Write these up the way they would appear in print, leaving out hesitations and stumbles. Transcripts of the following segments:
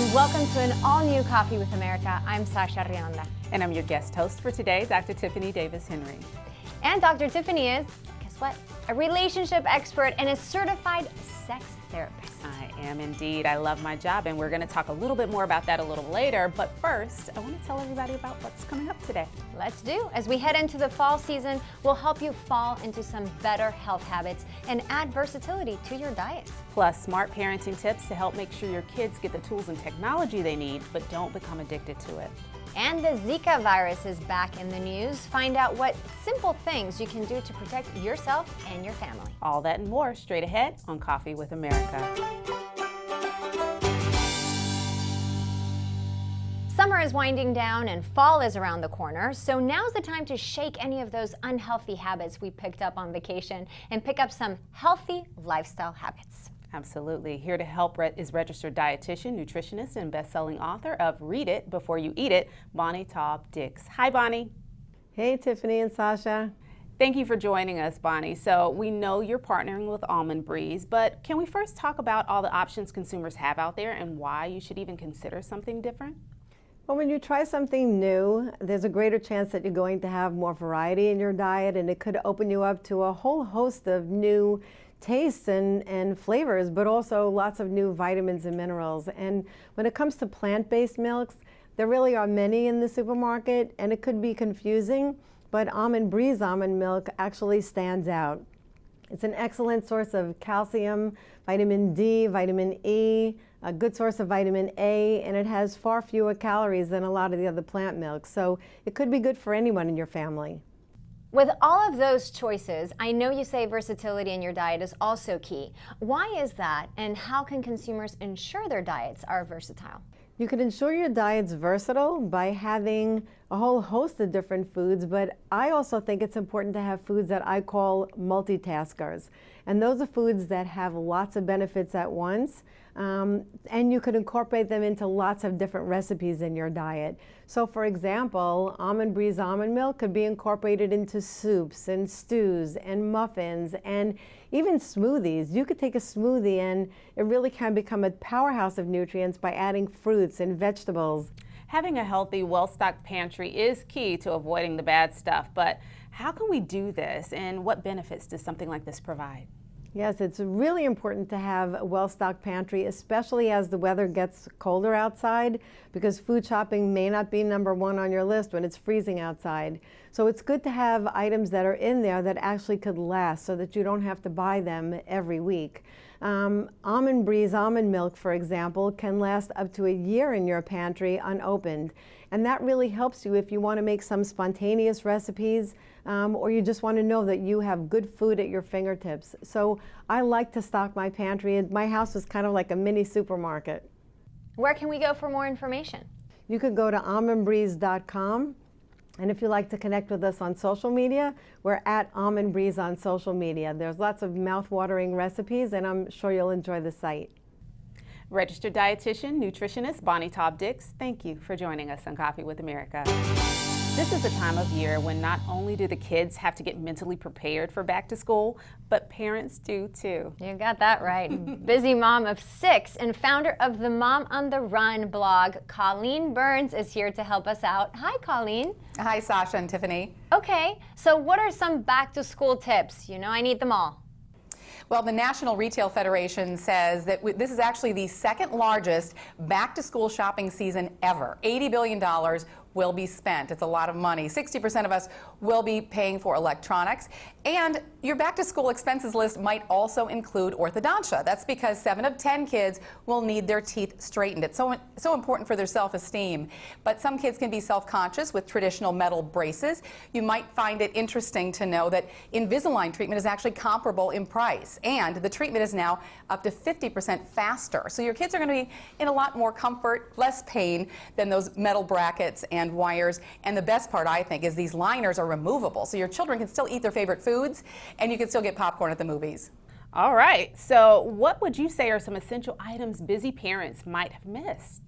and welcome to an all-new Coffee with America. I'm Sasha Rionda. And I'm your guest host for today, Dr. Tiffanie Davis Henry. And Dr. Tiffanie is, guess what? A relationship expert and a certified sex therapist. I am indeed. I love my job, and we're going to talk a little bit more about that a little later. But first, I want to tell everybody about what's coming up today. Let's do. As we head into the fall season, we'll help you fall into some better health habits and add versatility to your diet. Plus, smart parenting tips to help make sure your kids get the tools and technology they need, but don't become addicted to it. And the Zika virus is back in the news. Find out what simple things you can do to protect yourself and your family. All that and more straight ahead on Coffee with America. Summer is winding down and fall is around the corner, so now's the time to shake any of those unhealthy habits we picked up on vacation and pick up some healthy lifestyle habits. Absolutely. Here to help is registered dietitian, nutritionist, and best-selling author of Read It Before You Eat It, Bonnie Taub-Dix. Hi, Bonnie. Hey, Tiffanie and Sasha. Thank you for joining us, Bonnie. So we know you're partnering with Almond Breeze, but can we first talk about all the options consumers have out there and why you should even consider something different? Well, when you try something new, there's a greater chance that you're going to have more variety in your diet, and it could open you up to a whole host of new tastes and flavors, but also lots of new vitamins and minerals. And when it comes to plant-based milks, there really are many in the supermarket, and it could be confusing, but Almond Breeze almond milk actually stands out. It's an excellent source of calcium, vitamin D, vitamin E, a good source of vitamin A, and it has far fewer calories than a lot of the other plant milks. So it could be good for anyone in your family. With all of those choices, I know you say versatility in your diet is also key. Why is that, and how can consumers ensure their diets are versatile? You can ensure your diet's versatile by having a whole host of different foods, but I also think it's important to have foods that I call multitaskers. And those are foods that have lots of benefits at once, and you could incorporate them into lots of different recipes in your diet. So for example, Almond Breeze almond milk could be incorporated into soups and stews and muffins and even smoothies. You could take a smoothie and it really can become a powerhouse of nutrients by adding fruits and vegetables. Having a healthy, well-stocked pantry is key to avoiding the bad stuff, but how can we do this, and what benefits does something like this provide? Yes, it's really important to have a well-stocked pantry, especially as the weather gets colder outside, because food shopping may not be number one on your list when it's freezing outside. So it's good to have items that are in there that actually could last so that you don't have to buy them every week. Almond Breeze almond milk, for example, can last up to a year in your pantry unopened. And that really helps you if you want to make some spontaneous recipes or you just want to know that you have good food at your fingertips. So I like to stock my pantry. My house is kind of like a mini supermarket. Where can we go for more information? You could go to almondbreeze.com. And if you'd like to connect with us on social media, we're at Almond Breeze on social media. There's lots of mouth-watering recipes, and I'm sure you'll enjoy the site. Registered dietitian, nutritionist Bonnie Taub-Dix, thank you for joining us on Coffee with America. This is the time of year when not only do the kids have to get mentally prepared for back to school, but parents do too. You got that right. Busy mom of 6 and founder of the Mom on the Run blog, Colleen Burns is here to help us out. Hi, Colleen. Hi, Sasha and Tiffanie. Okay, so what are some back to school tips? You know, I need them all. Well, the National Retail Federation says that this is actually the second largest back-to-school shopping season ever. $80 billion will be spent. It's a lot of money. 60% of us will be paying for electronics. And your back-to-school expenses list might also include orthodontia. That's because 7 of 10 kids will need their teeth straightened. It's so important for their self-esteem. But some kids can be self-conscious with traditional metal braces. You might find it interesting to know that Invisalign treatment is actually comparable in price. And the treatment is now up to 50% faster. So your kids are going to be in a lot more comfort, less pain than those metal brackets and wires. And the best part, I think, is these liners are removable. So your children can still eat their favorite foods, and you can still get popcorn at the movies. All right. So what would you say are some essential items busy parents might have missed?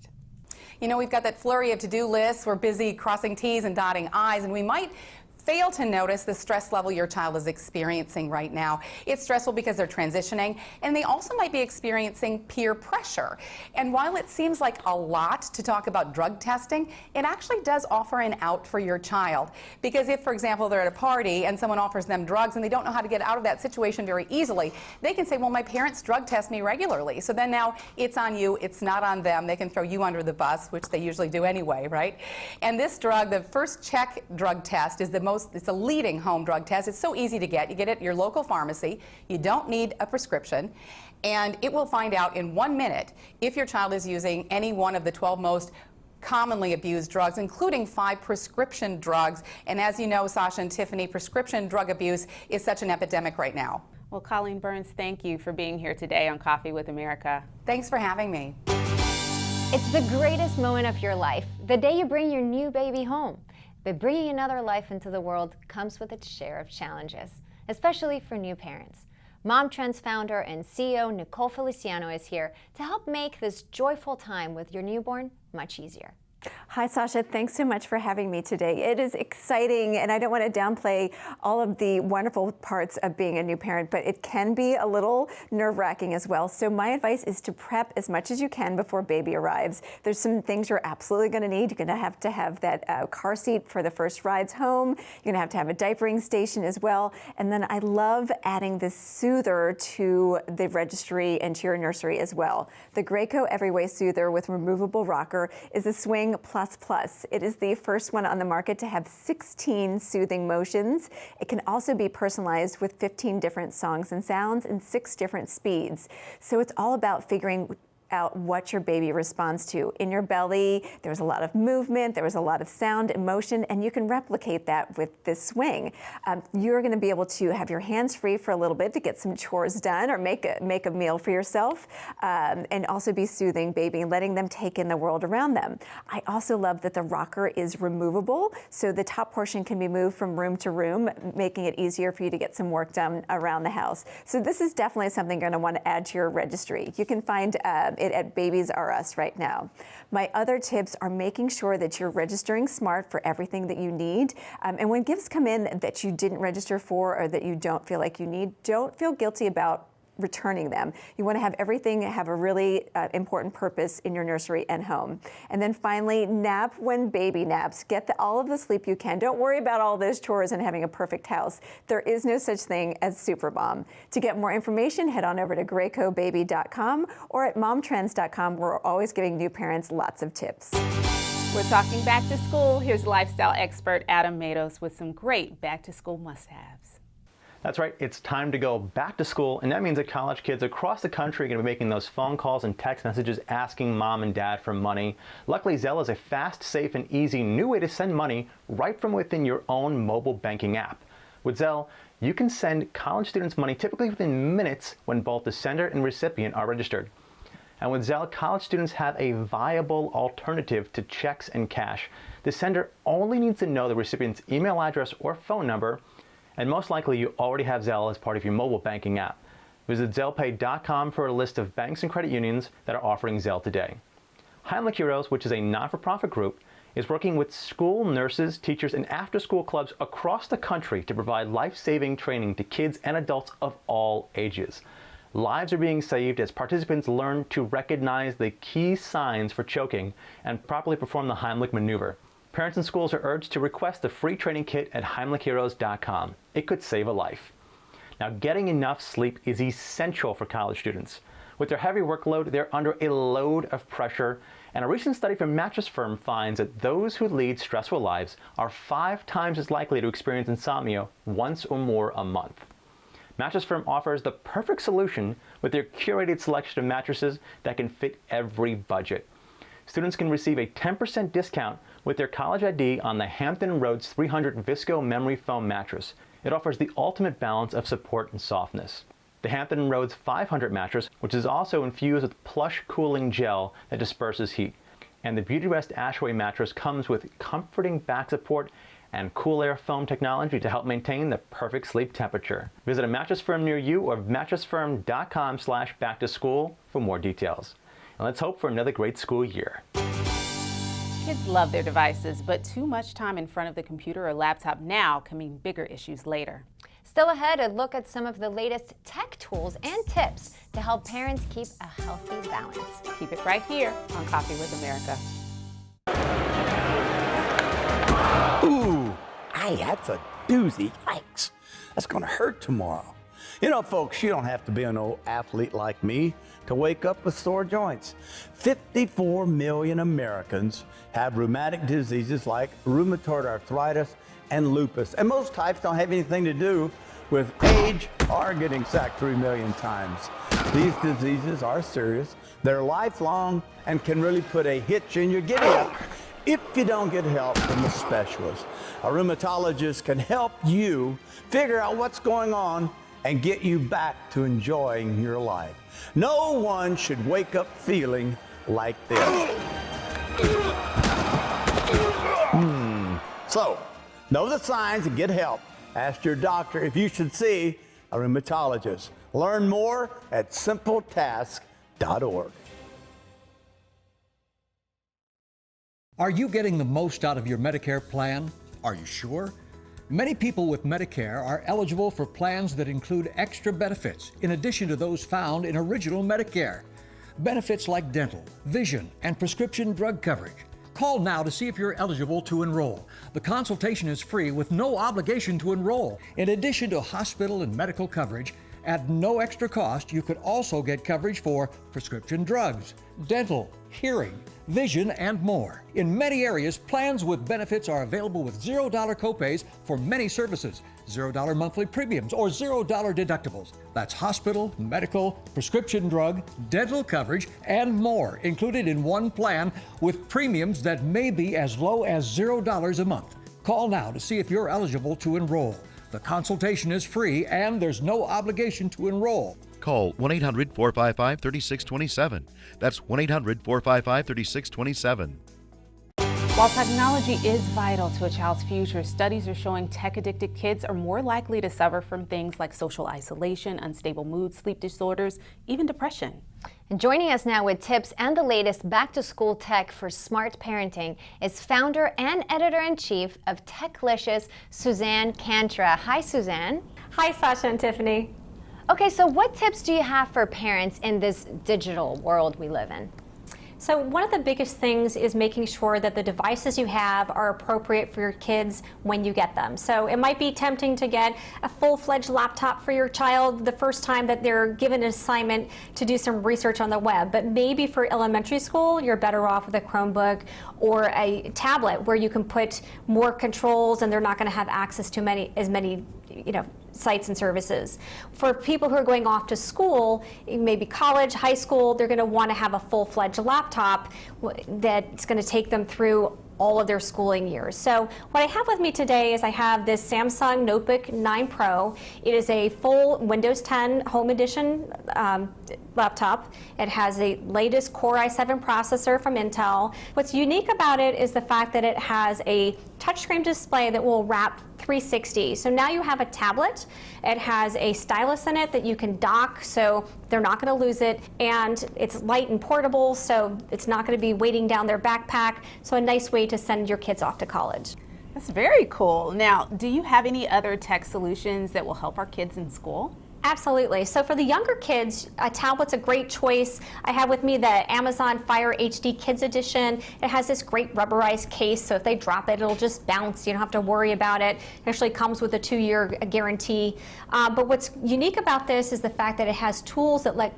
You know, we've got that flurry of to-do lists. We're busy crossing T's and dotting I's, and we might fail to notice the stress level your child is experiencing right now. It's stressful because they're transitioning, and they also might be experiencing peer pressure. And while it seems like a lot to talk about drug testing, it actually does offer an out for your child. Because if, for example, they're at a party and someone offers them drugs and they don't know how to get out of that situation very easily, they can say, well, my parents drug test me regularly. So then now it's on you, it's not on them. They can throw you under the bus, which they usually do anyway, right? And this drug, the First Check drug test, is it's a leading home drug test. It's so easy to get. You get it at your local pharmacy. You don't need a prescription. And it will find out in 1 minute if your child is using any one of the 12 most commonly abused drugs, including 5 prescription drugs. And as you know, Sasha and Tiffany, prescription drug abuse is such an epidemic right now. Well, Colleen Burns, thank you for being here today on Coffee with America. Thanks for having me. It's the greatest moment of your life, the day you bring your new baby home. But bringing another life into the world comes with its share of challenges, especially for new parents. Momtrends founder and CEO Nicole Feliciano is here to help make this joyful time with your newborn much easier. Hi, Sasha. Thanks so much for having me today. It is exciting, and I don't want to downplay all of the wonderful parts of being a new parent, but it can be a little nerve-wracking as well. So my advice is to prep as much as you can before baby arrives. There's some things you're absolutely going to need. You're going to have that car seat for the first rides home. You're going to have a diapering station as well. And then I love adding this soother to the registry and to your nursery as well. The Graco Everyway Soother with removable rocker is a swing plus plus. It is the first one on the market to have 16 soothing motions. It can also be personalized with 15 different songs and sounds and 6 different speeds. So it's all about figuring out what your baby responds to. In your belly, there's a lot of movement, there was a lot of sound and motion, and you can replicate that with this swing. You're going to be able to have your hands free for a little bit to get some chores done or make a meal for yourself, and also be soothing baby and letting them take in the world around them. I also love that the rocker is removable, so the top portion can be moved from room to room, making it easier for you to get some work done around the house. So this is definitely something you're going to want to add to your registry. You can find it at Babies R Us right now. My other tips are making sure that you're registering smart for everything that you need. And when gifts come in that you didn't register for or that you don't feel like you need, don't feel guilty about returning them. You want to have everything have a really important purpose in your nursery and home. And then finally, nap when baby naps. Get all of the sleep you can. Don't worry about all those chores and having a perfect house. There is no such thing as super mom. To get more information, head on over to gracobaby.com or at momtrends.com. We're always giving new parents lots of tips. We're talking back to school. Here's lifestyle expert Adam Matos with some great back to school must-haves. That's right, it's time to go back to school, and that means that college kids across the country are going to be making those phone calls and text messages asking mom and dad for money. Luckily, Zelle is a fast, safe, and easy new way to send money right from within your own mobile banking app. With Zelle, you can send college students money typically within minutes when both the sender and recipient are registered. And with Zelle, college students have a viable alternative to checks and cash. The sender only needs to know the recipient's email address or phone number, and most likely you already have Zelle as part of your mobile banking app. Visit ZellePay.com for a list of banks and credit unions that are offering Zelle today. Heimlich Heroes, which is a not-for-profit group, is working with school nurses, teachers, and after-school clubs across the country to provide life-saving training to kids and adults of all ages. Lives are being saved as participants learn to recognize the key signs for choking and properly perform the Heimlich maneuver. Parents and schools are urged to request the free training kit at HeimlichHeroes.com. It could save a life. Now, getting enough sleep is essential for college students. With their heavy workload, they're under a load of pressure, and a recent study from Mattress Firm finds that those who lead stressful lives are 5 times as likely to experience insomnia once or more a month. Mattress Firm offers the perfect solution with their curated selection of mattresses that can fit every budget. Students can receive a 10% discount with their college ID on the Hampton Roads 300 Visco Memory Foam mattress. It offers the ultimate balance of support and softness. The Hampton Roads 500 mattress, which is also infused with plush cooling gel that disperses heat. And the Beautyrest Ashway mattress comes with comforting back support and cool air foam technology to help maintain the perfect sleep temperature. Visit a Mattress Firm near you or mattressfirm.com/back-to-school for more details. And let's hope for another great school year. Kids love their devices, but too much time in front of the computer or laptop now can mean bigger issues later. Still ahead, a look at some of the latest tech tools and tips to help parents keep a healthy balance. Keep it right here on Coffee with America. Ooh, that's a doozy. Yikes. That's going to hurt tomorrow. You know, folks, you don't have to be an old athlete like me to wake up with sore joints. 54 million Americans have rheumatic diseases like rheumatoid arthritis and lupus. And most types don't have anything to do with age or getting sacked 3 million times. These diseases are serious, they're lifelong, and can really put a hitch in your giddy-up if you don't get help from a specialist. A rheumatologist can help you figure out what's going on and get you back to enjoying your life. No one should wake up feeling like this. So, know the signs and get help. Ask your doctor if you should see a rheumatologist. Learn more at simpletask.org. Are you getting the most out of your Medicare plan? Are you sure? Many people with Medicare are eligible for plans that include extra benefits in addition to those found in original Medicare. Benefits like dental, vision, and prescription drug coverage. Call now to see if you're eligible to enroll. The consultation is free with no obligation to enroll. In addition to hospital and medical coverage, at no extra cost, you could also get coverage for prescription drugs, dental, hearing, vision, and more. In many areas, plans with benefits are available with $0 copays for many services, $0 monthly premiums, or $0 deductibles. That's hospital, medical, prescription drug, dental coverage, and more included in one plan with premiums that may be as low as $0 a month. Call now to see if you're eligible to enroll. The consultation is free and there's no obligation to enroll. Call 1-800-455-3627. That's 1-800-455-3627. While technology is vital to a child's future, studies are showing tech-addicted kids are more likely to suffer from things like social isolation, unstable mood, sleep disorders, even depression. And joining us now with tips and the latest back-to-school tech for smart parenting is founder and editor-in-chief of Techlicious, Suzanne Kantra. Hi, Suzanne. Hi, Sasha and Tiffany. Okay, so what tips do you have for parents in this digital world we live in? So one of the biggest things is making sure that the devices you have are appropriate for your kids when you get them. So it might be tempting to get a full-fledged laptop for your child the first time that they're given an assignment to do some research on the web. But maybe for elementary school, you're better off with a Chromebook or a tablet where you can put more controls and they're not going to have access to as many sites and services. For people who are going off to school, maybe college, high school, they're going to want to have a full-fledged laptop that's going to take them through all of their schooling years. So what I have with me today is I have this Samsung Notebook 9 Pro. It is a full Windows 10 Home Edition laptop. It has the latest Core i7 processor from Intel. What's unique about it is the fact that it has a touchscreen display that will wrap 360. So now you have a tablet. It has a stylus in it that you can dock, so they're not going to lose it. And it's light and portable, so it's not going to be weighting down their backpack. So a nice way to send your kids off to college. That's very cool. Now, do you have any other tech solutions that will help our kids in school? Absolutely. So for the younger kids, a tablet's a great choice. I have with me the Amazon Fire HD Kids Edition. It has this great rubberized case, so if they drop it, it'll just bounce. You don't have to worry about it. It actually comes with a 2-year guarantee. But what's unique about this is the fact that it has tools that let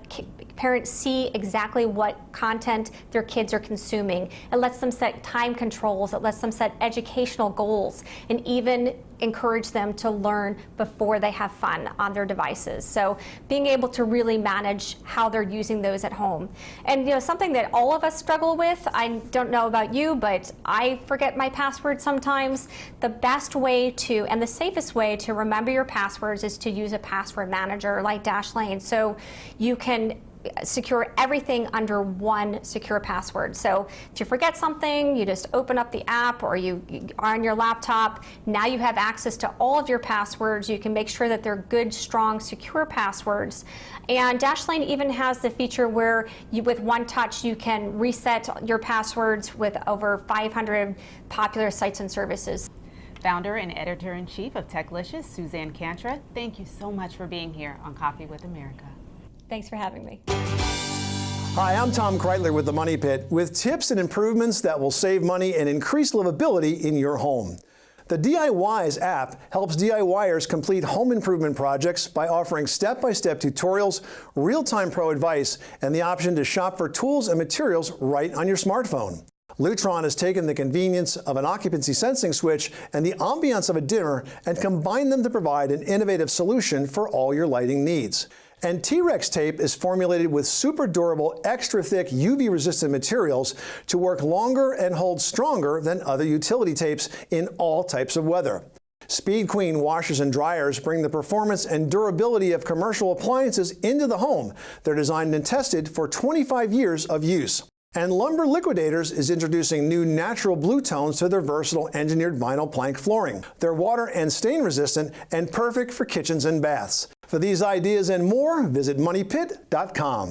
parents see exactly what content their kids are consuming. It lets them set time controls. It lets them set educational goals, and even encourage them to learn before they have fun on their devices. So being able to really manage how they're using those at home. And something that all of us struggle with, I don't know about you, but I forget my password sometimes. The best way to, and the safest way to remember your passwords is to use a password manager like Dashlane. So you can secure everything under one secure password. So if you forget something, you just open up the app, or you are on your laptop. Now you have access to all of your passwords. You can make sure that they're good, strong, secure passwords. And Dashlane even has the feature where with one touch you can reset your passwords with over 500 popular sites and services. Founder and editor-in-chief of Techlicious, Suzanne Kantra, thank you so much for being here on Coffee with America. Thanks for having me. Hi, I'm Tom Kreitler with The Money Pit, with tips and improvements that will save money and increase livability in your home. The DIYs app helps DIYers complete home improvement projects by offering step-by-step tutorials, real-time pro advice, and the option to shop for tools and materials right on your smartphone. Lutron has taken the convenience of an occupancy sensing switch and the ambiance of a dimmer and combined them to provide an innovative solution for all your lighting needs. And T-Rex tape is formulated with super durable, extra thick UV-resistant materials to work longer and hold stronger than other utility tapes in all types of weather. Speed Queen washers and dryers bring the performance and durability of commercial appliances into the home. They're designed and tested for 25 years of use. And Lumber Liquidators is introducing new natural blue tones to their versatile engineered vinyl plank flooring. They're water and stain resistant and perfect for kitchens and baths. For these ideas and more, visit moneypit.com.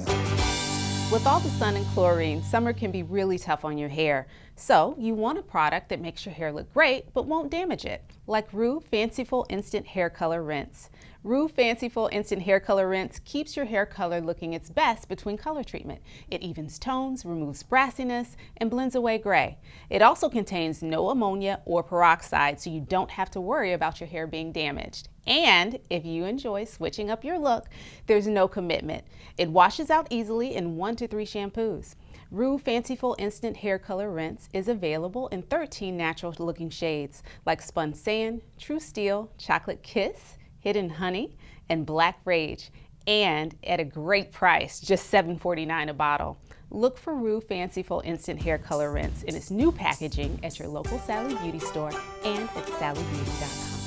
With all the sun and chlorine, summer can be really tough on your hair. So you want a product that makes your hair look great but won't damage it, like Roux Fanci-Full Instant Hair Color Rinse. Roux Fanci-Full Instant Hair Color Rinse keeps your hair color looking its best between color treatment. It evens tones, removes brassiness, and blends away gray. It also contains no ammonia or peroxide, so you don't have to worry about your hair being damaged. And if you enjoy switching up your look, there's no commitment. It washes out easily in 1 to 3 shampoos. Roux Fanci-Full Instant Hair Color Rinse is available in 13 natural looking shades like Spun Sand, True Steel, Chocolate Kiss, Hidden Honey, and Black Rage, and at a great price, just $7.49 a bottle. Look for Roux Fanci-Full Instant Hair Color Rinse in its new packaging at your local Sally Beauty store and at sallybeauty.com.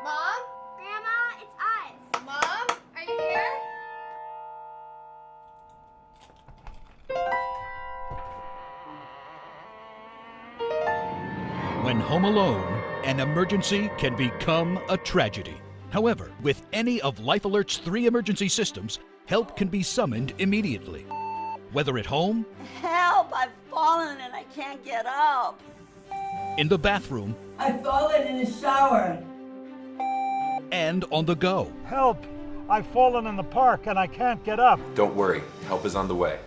Mom? Grandma, it's us. Mom, are you here? When home alone, an emergency can become a tragedy. However, with any of Life Alert's 3 emergency systems, help can be summoned immediately. Whether at home, help, I've fallen and I can't get up. in the bathroom, I've fallen in the shower. and on the go. Help, I've fallen in the park and I can't get up. Don't worry, help is on the way.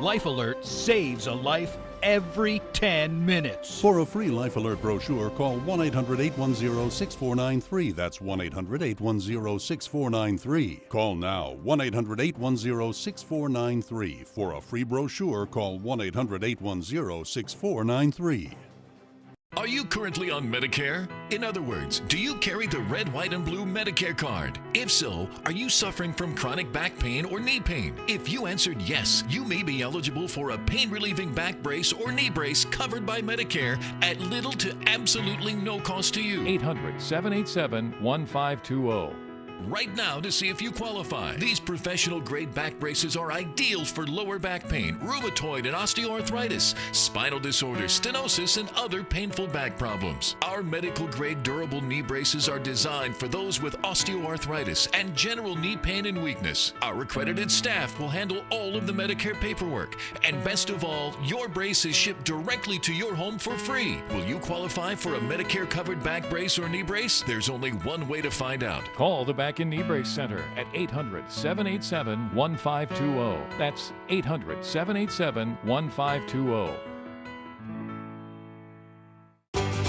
Life Alert saves a life every 10 minutes. For a free Life Alert brochure, call 1-800-810-6493. That's 1-800-810-6493. Call now, 1-800-810-6493. For a free brochure, call 1-800-810-6493. Are you currently on Medicare? In other words, do you carry the red, white, and blue Medicare card? If so, are you suffering from chronic back pain or knee pain? If you answered yes, you may be eligible for a pain-relieving back brace or knee brace covered by Medicare at little to absolutely no cost to you. 800-787-1520. Right now to see if you qualify. These professional-grade back braces are ideal for lower back pain, rheumatoid and osteoarthritis, spinal disorders, stenosis, and other painful back problems. Our medical-grade durable knee braces are designed for those with osteoarthritis and general knee pain and weakness. Our accredited staff will handle all of the Medicare paperwork. And best of all, your brace is shipped directly to your home for free. Will you qualify for a Medicare-covered back brace or knee brace? There's only one way to find out. Call the Back and Knee Brace Center at 800-787-1520. That's 800-787-1520.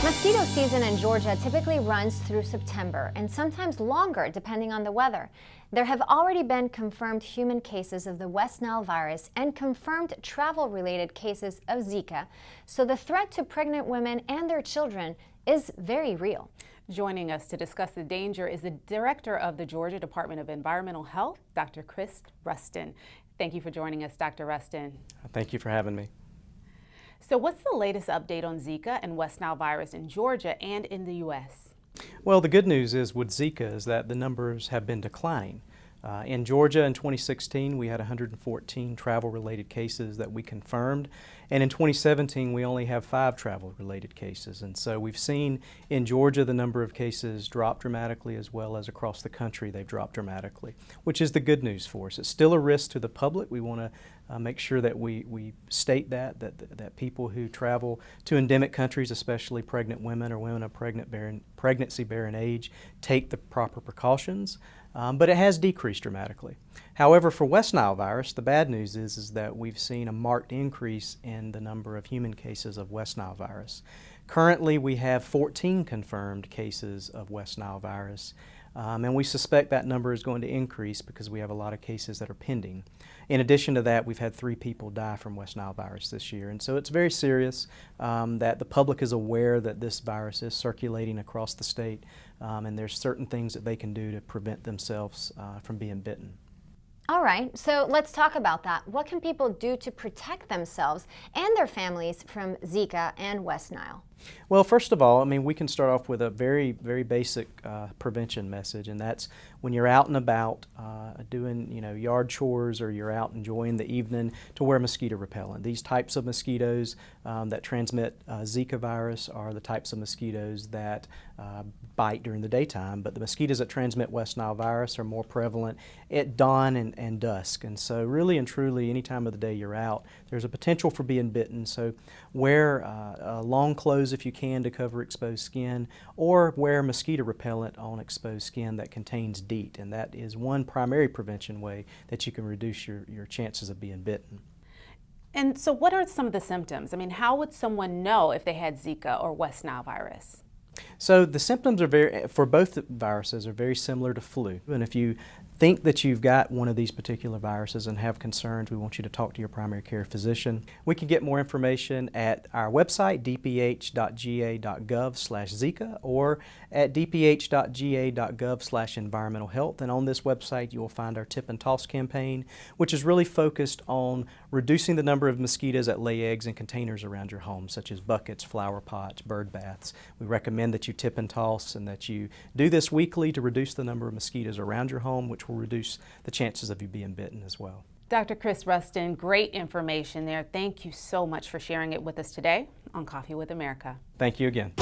Mosquito season in Georgia typically runs through September and sometimes longer depending on the weather. There have already been confirmed human cases of the West Nile virus and confirmed travel-related cases of Zika, so the threat to pregnant women and their children is very real. Joining us to discuss the danger is the director of the Georgia Department of Environmental Health, Dr. Chris Rustin. Thank you for joining us, Dr. Rustin. Thank you for having me. So what's the latest update on Zika and West Nile virus in Georgia and in the U.S.? Well, the good news is with Zika is that the numbers have been declining. In Georgia in 2016, we had 114 travel-related cases that we confirmed, and in 2017, we only have 5 travel-related cases. And so we've seen in Georgia the number of cases drop dramatically, as well as across the country they've dropped dramatically, which is the good news for us. It's still a risk to the public. We want to make sure that we state that people who travel to endemic countries, especially pregnant women or women of pregnancy-bearing age, take the proper precautions. But it has decreased dramatically. However, for West Nile virus, the bad news is that we've seen a marked increase in the number of human cases of West Nile virus. Currently, we have 14 confirmed cases of West Nile virus, and we suspect that number is going to increase because we have a lot of cases that are pending. In addition to that, we've had 3 people die from West Nile virus this year, and so it's very serious that the public is aware that this virus is circulating across the state, and there's certain things that they can do to prevent themselves from being bitten. All right, so let's talk about that. What can people do to protect themselves and their families from Zika and West Nile? Well, first of all, I mean, we can start off with a very, very basic prevention message, and that's when you're out and about doing, yard chores, or you're out enjoying the evening, to wear mosquito repellent. These types of mosquitoes that transmit Zika virus are the types of mosquitoes that bite during the daytime, but the mosquitoes that transmit West Nile virus are more prevalent at dawn and dusk. And so really and truly, any time of the day you're out, there's a potential for being bitten. So wear long clothes if you can to cover exposed skin, or wear mosquito repellent on exposed skin that contains DEET, and that is one primary prevention way that you can reduce your chances of being bitten. And so what are some of the symptoms? I mean, how would someone know if they had Zika or West Nile virus? So the symptoms are for both viruses are very similar to flu. And if you think that you've got one of these particular viruses and have concerns, we want you to talk to your primary care physician. We can get more information at our website, dph.ga.gov/Zika, or at dph.ga.gov/environmental health. And on this website, you will find our Tip and Toss campaign, which is really focused on reducing the number of mosquitoes that lay eggs in containers around your home, such as buckets, flower pots, bird baths. We recommend that you tip and toss, and that you do this weekly to reduce the number of mosquitoes around your home, which will reduce the chances of you being bitten as well. Dr. Chris Rustin, great information there. Thank you so much for sharing it with us today on Coffee with America. Thank you again.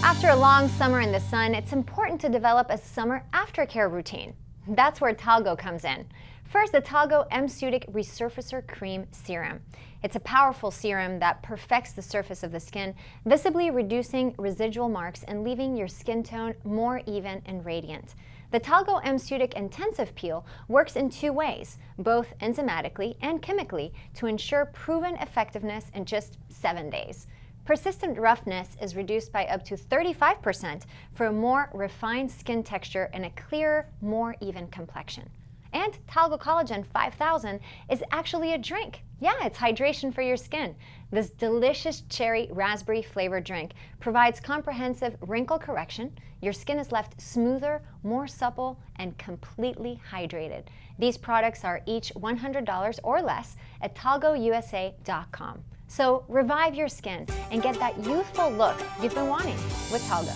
After a long summer in the sun, it's important to develop a summer aftercare routine. That's where Thalgo comes in. First, the Thalgo M-Sutic Resurfacer Cream Serum. It's a powerful serum that perfects the surface of the skin, visibly reducing residual marks and leaving your skin tone more even and radiant. The Thalgo M-Sutic Intensive Peel works in 2 ways, both enzymatically and chemically, to ensure proven effectiveness in just 7 days. Persistent roughness is reduced by up to 35% for a more refined skin texture and a clearer, more even complexion. And Thalgo Collagen 5000 is actually a drink. Yeah, it's hydration for your skin. This delicious cherry raspberry flavored drink provides comprehensive wrinkle correction. Your skin is left smoother, more supple, and completely hydrated. These products are each $100 or less at thalgousa.com. So revive your skin and get that youthful look you've been wanting with Thalgo.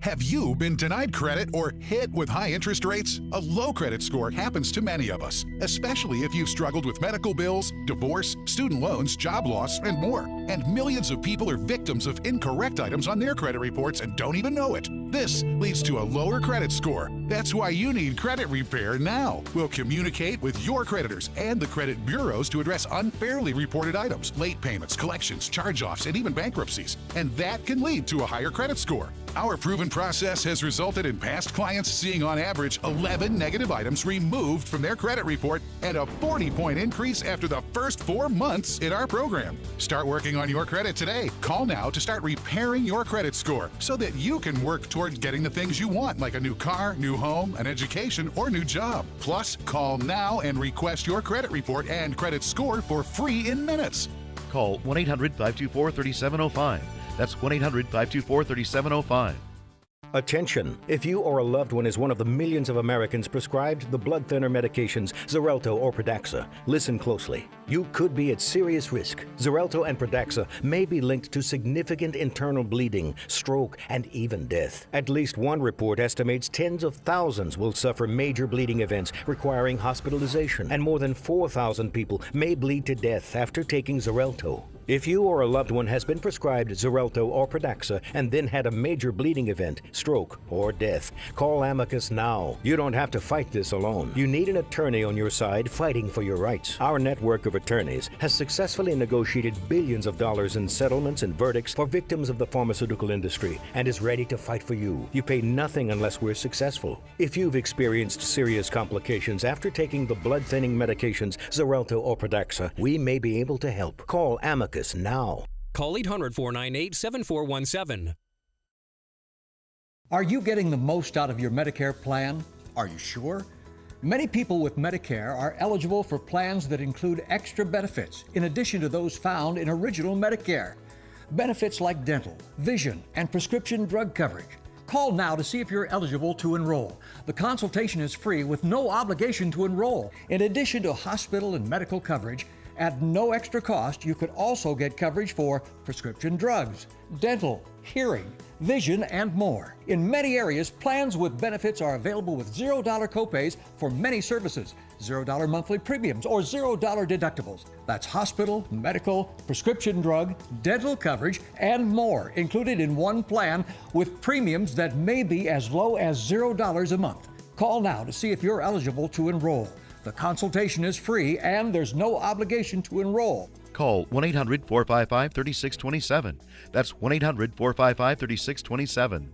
Have you been denied credit or hit with high interest rates? A low credit score happens to many of us, especially if you've struggled with medical bills, divorce, student loans, job loss, and more. And millions of people are victims of incorrect items on their credit reports and don't even know it. This leads to a lower credit score. That's why you need credit repair now. We'll communicate with your creditors and the credit bureaus to address unfairly reported items, late payments, collections, charge-offs, and even bankruptcies. And that can lead to a higher credit score. Our proven process has resulted in past clients seeing on average 11 negative items removed from their credit report and a 40-point increase after the first 4 months in our program. Start working on your credit today. Call now to start repairing your credit score so that you can work toward getting the things you want, like a new car, new home, an education, or new job. Plus, call now and request your credit report and credit score for free in minutes. Call 1-800-524-3705. That's 1-800-524-3705. Attention! If you or a loved one is one of the millions of Americans prescribed the blood thinner medications Xarelto or Pradaxa, listen closely. You could be at serious risk. Xarelto and Pradaxa may be linked to significant internal bleeding, stroke, and even death. At least one report estimates tens of thousands will suffer major bleeding events requiring hospitalization, and more than 4,000 people may bleed to death after taking Xarelto. If you or a loved one has been prescribed Xarelto or Pradaxa and then had a major bleeding event, stroke, or death, call Amicus now. You don't have to fight this alone. You need an attorney on your side fighting for your rights. Our network of attorneys has successfully negotiated billions of dollars in settlements and verdicts for victims of the pharmaceutical industry and is ready to fight for you. You pay nothing unless we're successful. If you've experienced serious complications after taking the blood-thinning medications Xarelto or Pradaxa, we may be able to help. Call Amicus now. Call 800-498-7417. Are you getting the most out of your Medicare plan? Are you sure? Many people with Medicare are eligible for plans that include extra benefits in addition to those found in original Medicare. Benefits like dental, vision, and prescription drug coverage. Call now to see if you're eligible to enroll. The consultation is free with no obligation to enroll. In addition to hospital and medical coverage, at no extra cost, you could also get coverage for prescription drugs, dental, hearing, vision, and more. In many areas, plans with benefits are available with $0 copays for many services, $0 monthly premiums, or $0 deductibles. That's hospital, medical, prescription drug, dental coverage, and more included in one plan with premiums that may be as low as $0 a month. Call now to see if you're eligible to enroll. The consultation is free and there's no obligation to enroll. Call 1-800-455-3627. That's 1-800-455-3627.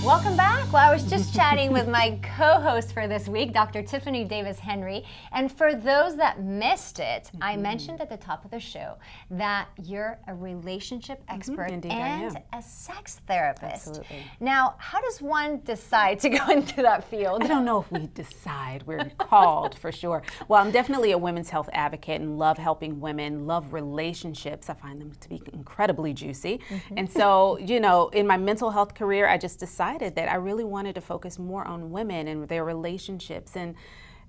Welcome back. Well, I was just chatting with my co-host for this week, Dr. Tiffanie Davis Henry. And for those that missed it, I mentioned at the top of the show that you're a relationship expert Indeed, and a sex therapist. Absolutely. Now, how does one decide to go into that field? I don't know if we decide. We're called for sure. Well, I'm definitely a women's health advocate and love helping women, love relationships. I find them to be incredibly juicy. And so, you know, in my mental health career, I just decided that I really wanted to focus more on women and their relationships. And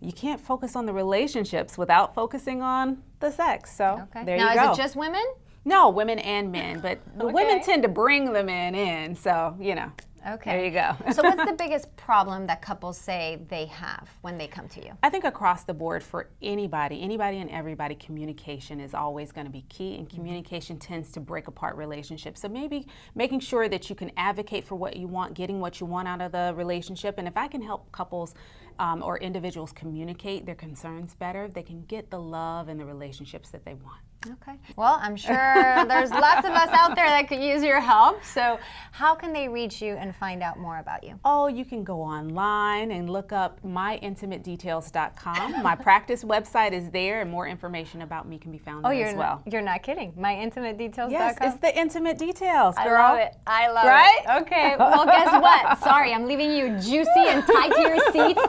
you can't focus on the relationships without focusing on the sex. So there now, you go. is it just women? No, women and men, but the women tend to bring the men in. So, you know. Okay. There you go. So what's the biggest problem that couples say they have when they come to you? I think across the board for anybody and everybody, communication is always going to be key, and communication tends to break apart relationships. So maybe making sure that you can advocate for what you want, getting what you want out of the relationship. And if I can help couples or individuals communicate their concerns better, they can get the love and the relationships that they want. Okay. Well, I'm sure there's lots of us out there that could use your help. So how can they reach you and find out more about you? Oh, you can go online and look up myintimatedetails.com. My practice website is there, and more information about me can be found there as well. You're not kidding. myintimatedetails.com? Yes, it's the intimate details, girl. I love it. I love it. Okay. Well, guess what? Sorry, I'm leaving you juicy and tied to your seats.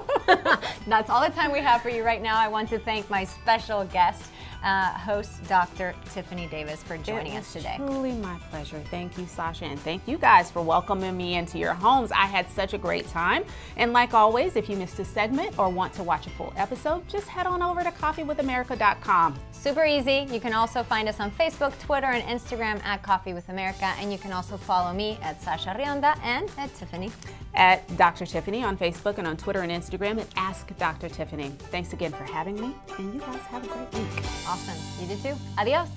That's all the time we have for you right now. I want to thank my special guest, host Dr. Tiffanie Davis, for joining us today. It was truly my pleasure. Thank you, Sasha, and thank you guys for welcoming me into your homes. I had such a great time. And like always, if you missed a segment or want to watch a full episode, just head on over to coffeewithamerica.com. Super easy. You can also find us on Facebook, Twitter, and Instagram at Coffee with America. And you can also follow me at Sasha Rionda and at Tiffanie. At Dr. Tiffanie on Facebook and on Twitter and Instagram at Ask Dr. Tiffanie. Thanks again for having me, and you guys have a great week. Awesome. You did too. Adios.